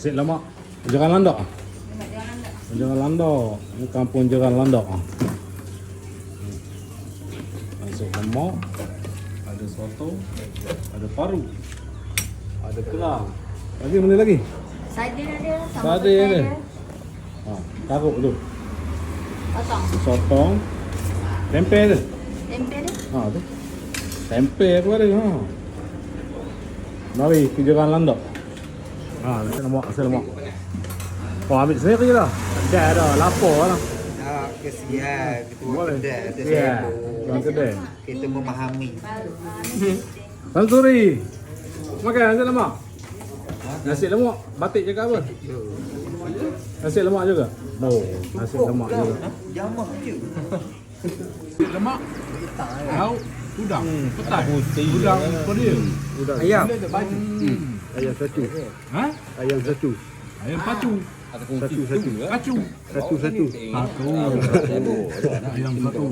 Nasi lemak Jeran Landak. Jeran Landak. Ini kampung Jeran Landak. Nasi lemak, ada soto, ada paru, ada kelang. Lagi mana lagi? Sardin ada, sambal Sardin petai ada. ada. Ha, taruk tu. Potong. Sotong. Tempe ada. Tempe ada. Ha tu. Tempe aku ada. Ha. Mari ke Jeran Landak. Ha, nasi lemak. Oh, ambil sendiri je lah. Dah dah, lapar lah. Kesian ketua Boleh. kedai kita Ya, sibuk. tuan kedai. Kita memahami. Tuan Suri, makan nasi lemak. Nasi lemak, batik cakap apa? Nasi lemak juga? Oh, nasi lemak juga. Jamah je. Nasi lemak, lauk, udang, petai, udang apa dia? Ayam. Ayam satu. Ha? Ayam satu. Ayam pacu. Satu. Kacu. Satu. Satu. Ayam satu.